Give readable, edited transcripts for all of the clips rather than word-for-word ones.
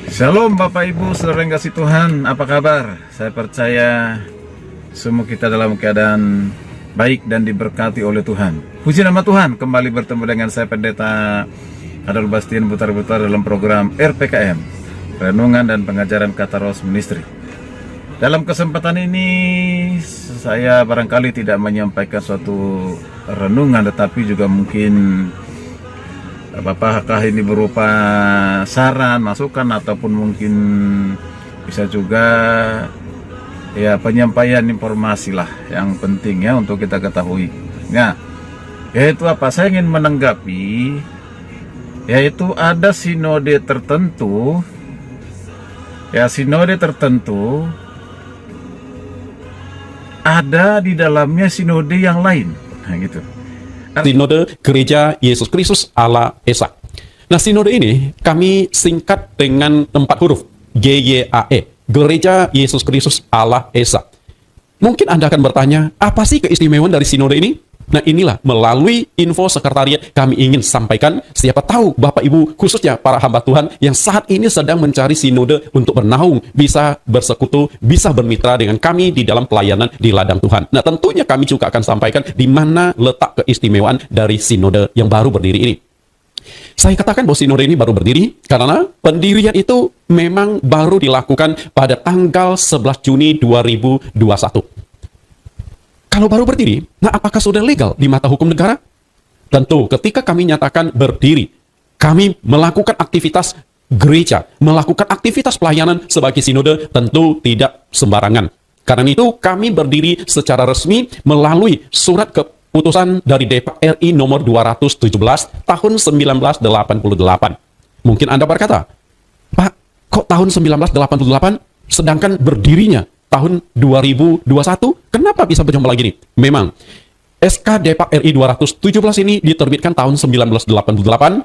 Shalom Bapak Ibu, saudara yang kasih Tuhan, apa kabar? Saya percaya semua kita dalam keadaan baik dan diberkati oleh Tuhan. Puji nama Tuhan, kembali bertemu dengan saya Pendeta Adol Bastian Butar-Butar dalam program RPKM, Renungan dan Pengajaran Kata Roh Ministry. Dalam kesempatan ini saya barangkali tidak menyampaikan suatu renungan, tetapi juga mungkin apakah ini berupa saran, masukan, ataupun mungkin bisa juga ya penyampaian informasi lah yang penting ya untuk kita ketahui. Nah, yaitu apa? Saya ingin menanggapi, yaitu ada sinode tertentu, ya sinode tertentu ada di dalamnya sinode yang lain, nah gitu. Sinode Gereja Yesus Kristus Allah Esa. Nah, sinode ini kami singkat dengan 4 huruf, GYAE, Gereja Yesus Kristus Allah Esa. Mungkin Anda akan bertanya, apa sih keistimewaan dari sinode ini? Nah, inilah melalui info sekretariat kami ingin sampaikan. Siapa tahu Bapak Ibu, khususnya para hamba Tuhan yang saat ini sedang mencari sinode untuk bernaung, bisa bersekutu, bisa bermitra dengan kami di dalam pelayanan di ladang Tuhan. Nah, tentunya kami juga akan sampaikan di mana letak keistimewaan dari sinode yang baru berdiri ini. Saya katakan bahwa sinode ini baru berdiri karena pendirian itu memang baru dilakukan pada tanggal 11 Juni 2021. Kalau baru berdiri, nah apakah sudah legal di mata hukum negara? Tentu, ketika kami nyatakan berdiri, kami melakukan aktivitas gereja, melakukan aktivitas pelayanan sebagai sinode, tentu tidak sembarangan. Karena itu, kami berdiri secara resmi melalui surat keputusan dari DPR RI nomor 217 tahun 1988. Mungkin Anda berkata, Pak, kok tahun 1988 sedangkan berdirinya tahun 2021, kenapa bisa berjumlah lagi nih? Memang, SK DPR RI 217 ini diterbitkan tahun 1988.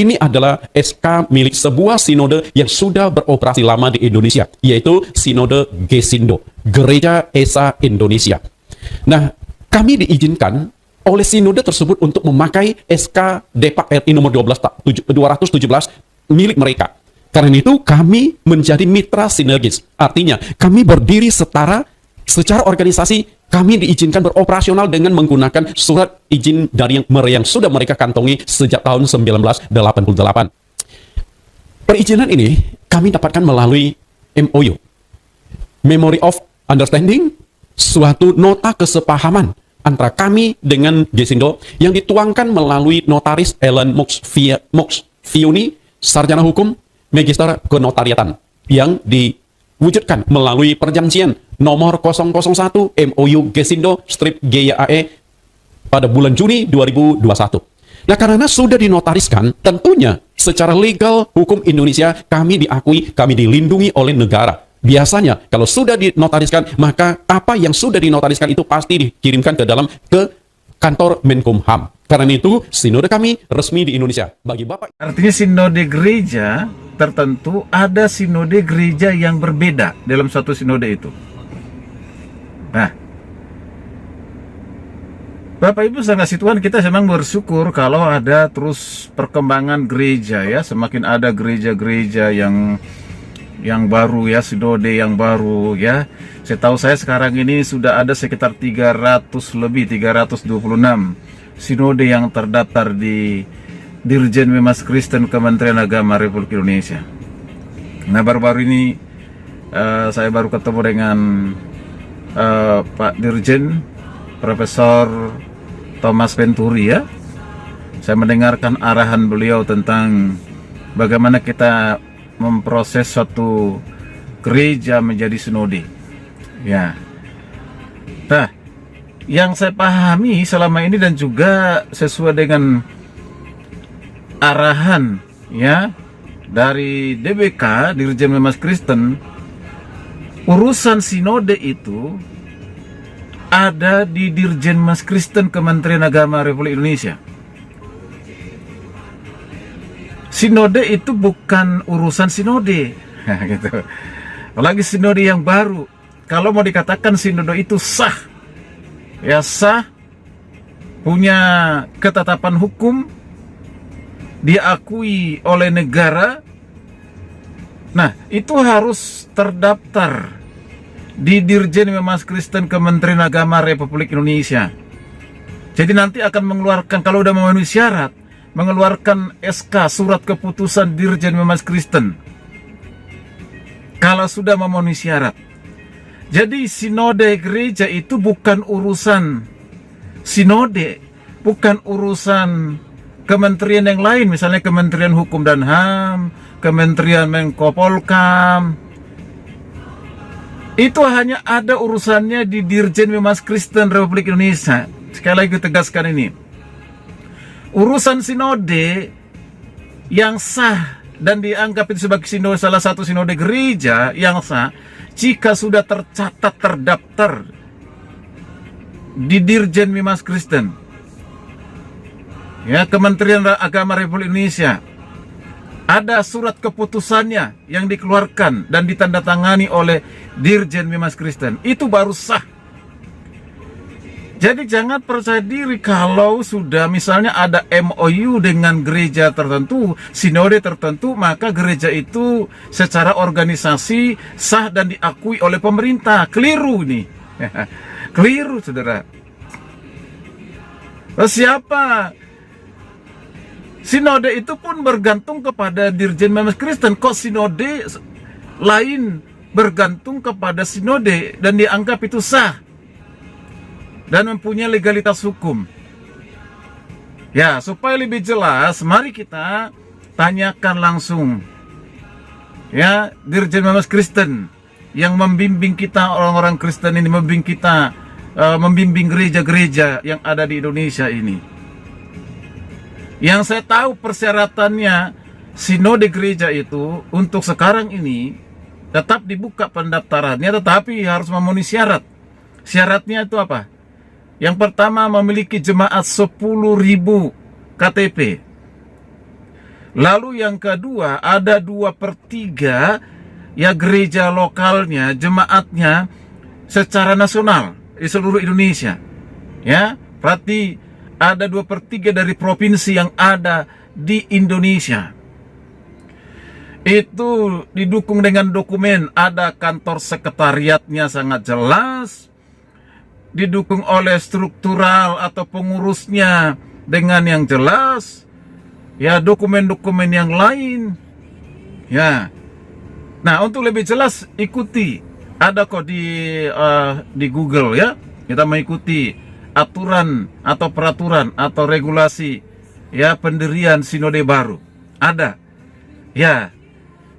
Ini adalah SK milik sebuah sinode yang sudah beroperasi lama di Indonesia, yaitu Sinode Gesindo, Gereja Esa Indonesia. Nah, kami diizinkan oleh sinode tersebut untuk memakai SK DPR RI nomor 217 milik mereka. Karena itu kami menjadi mitra sinergis. Artinya kami berdiri secara organisasi, kami diizinkan beroperasional dengan menggunakan surat izin dari yang sudah mereka kantongi sejak tahun 1988. Perizinan ini kami dapatkan melalui MOU, Memory of Understanding, suatu nota kesepahaman antara kami dengan Gesindo yang dituangkan melalui notaris Ellen Mox Fiuni, sarjana hukum, Magister Kenotariatan, yang diwujudkan melalui perjanjian nomor 001 MOU Gesindo strip GYAE pada bulan Juni 2021. Nah, karena sudah dinotariskan, tentunya secara legal hukum Indonesia kami diakui, kami dilindungi oleh negara. Biasanya kalau sudah dinotariskan, maka apa yang sudah dinotariskan itu pasti dikirimkan ke kantor Menkumham. Karena itu, sinode kami resmi di Indonesia. Bagi Bapak, Artinya sinode gereja tertentu ada sinode gereja yang berbeda dalam satu sinode itu. Nah, Bapak Ibu saya kasih Tuhan, kita memang bersyukur kalau ada terus perkembangan gereja ya, semakin ada gereja-gereja yang baru ya, sinode yang baru ya. Setahu saya sekarang ini sudah ada sekitar 326 sinode yang terdaftar di Dirjen Memas Kristen Kementerian Agama Republik Indonesia. Nah, baru-baru ini saya baru ketemu dengan Pak Dirjen Profesor Thomas Venturi ya. Saya mendengarkan arahan beliau tentang bagaimana kita memproses suatu gereja menjadi sinode. Ya. Nah, yang saya pahami selama ini dan juga sesuai dengan arahan ya dari DBK, Dirjen Memas Kristen, urusan sinode itu ada di Dirjen Memas Kristen Kementerian Agama Republik Indonesia. Sinode itu bukan urusan sinode, nah, gitu. Apalagi sinode yang baru. Kalau mau dikatakan sinode itu sah, ya sah, punya ketetapan hukum, diakui oleh negara, Nah, itu harus terdaftar di Dirjen Bimas Kristen Kementerian Agama Republik Indonesia. Jadi nanti akan mengeluarkan, kalau udah memenuhi syarat, mengeluarkan SK, surat keputusan Dirjen Bimas Kristen, kalau sudah memenuhi syarat. Jadi sinode gereja itu bukan urusan sinode, bukan urusan kementerian yang lain, misalnya Kementerian Hukum dan HAM, Kementerian Menko Polkam. Itu hanya ada urusannya di Dirjen Bimas Kristen Republik Indonesia. Sekali lagi tegaskan ini. Urusan sinode yang sah dan dianggap itu sebagai sinode, salah satu sinode gereja yang sah, jika sudah tercatat, terdaftar di Dirjen Bimas Kristen, ya, Kementerian Agama Republik Indonesia, ada surat keputusannya yang dikeluarkan dan ditandatangani oleh Dirjen Bimas Kristen, itu baru sah. Jadi jangan percaya diri kalau sudah misalnya ada MOU dengan gereja tertentu, sinode tertentu, maka gereja itu secara organisasi sah dan diakui oleh pemerintah. Keliru nih. Keliru, saudara. Siapa? Sinode itu pun bergantung kepada Dirjen Bimas Kristen. Kok sinode lain bergantung kepada sinode dan dianggap itu sah dan mempunyai legalitas hukum? Ya, supaya lebih jelas, mari kita tanyakan langsung, ya, Dirjen Bimas Kristen yang membimbing kita, orang-orang Kristen ini, membimbing kita, membimbing gereja-gereja yang ada di Indonesia ini. Yang saya tahu persyaratannya sinode gereja itu untuk sekarang ini tetap dibuka pendaftarannya, tetapi harus memenuhi syarat. Syaratnya itu apa? Yang pertama, memiliki jemaat 10.000 KTP. Lalu yang kedua, ada 2/3 ya gereja lokalnya, jemaatnya secara nasional di seluruh Indonesia. Ya, berarti ada 2/3 dari provinsi yang ada di Indonesia. Itu didukung dengan dokumen, ada kantor sekretariatnya sangat jelas, didukung oleh struktural atau pengurusnya dengan yang jelas, ya, dokumen-dokumen yang lain, ya. Nah, untuk lebih jelas ikuti, ada kok di Google, ya, kita mengikuti aturan atau peraturan atau regulasi, ya, pendirian sinode baru, ada, ya.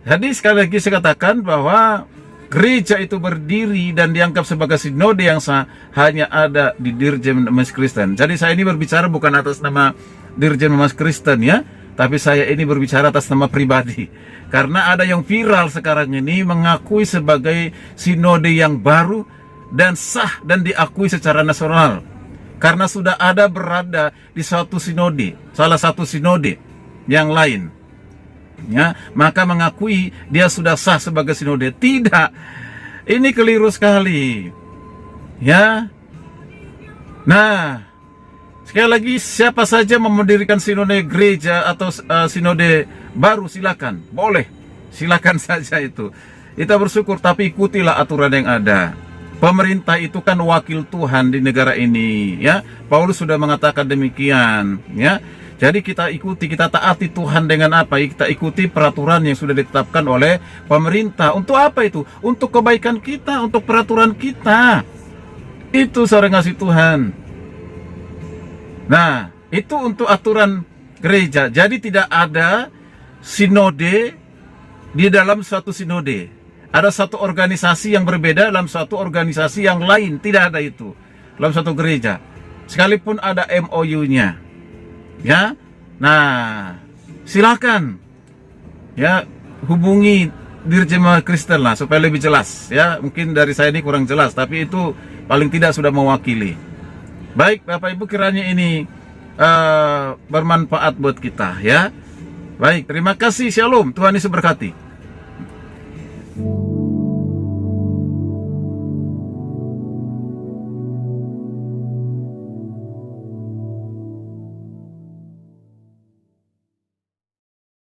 Jadi sekali lagi saya katakan bahwa gereja itu berdiri dan dianggap sebagai sinode yang sah hanya ada di Dirjen Bimas Kristen. Jadi saya ini berbicara bukan atas nama Dirjen Bimas Kristen, ya, tapi saya ini berbicara atas nama pribadi. Karena ada yang viral sekarang ini mengakui sebagai sinode yang baru dan sah dan diakui secara nasional. Karena sudah ada berada di suatu sinode, salah satu sinode yang lain, ya, maka mengakui dia sudah sah sebagai sinode. Tidak, ini keliru sekali, ya. Nah, sekali lagi, siapa saja mendirikan sinode gereja atau sinode baru, silakan, boleh, silakan saja itu. Kita bersyukur, tapi ikutilah aturan yang ada. Pemerintah itu kan wakil Tuhan di negara ini, ya. Paulus sudah mengatakan demikian, ya. Jadi kita ikuti, kita taati Tuhan dengan apa? Kita ikuti peraturan yang sudah ditetapkan oleh pemerintah. Untuk apa itu? Untuk kebaikan kita, untuk peraturan kita. Itu saudara ngasih Tuhan. Nah, itu untuk aturan gereja. Jadi tidak ada sinode di dalam suatu sinode. Ada satu organisasi yang berbeda dalam satu organisasi yang lain. Tidak ada itu dalam satu gereja. Sekalipun ada MOU-nya. Ya, nah, silakan, ya, hubungi Dirjen Bimas Kristen lah supaya lebih jelas, ya. Mungkin dari saya ini kurang jelas, tapi itu paling tidak sudah mewakili. Baik, Bapak Ibu, kiranya ini bermanfaat buat kita, ya. Baik, terima kasih, Shalom, Tuhan Yesus berkati.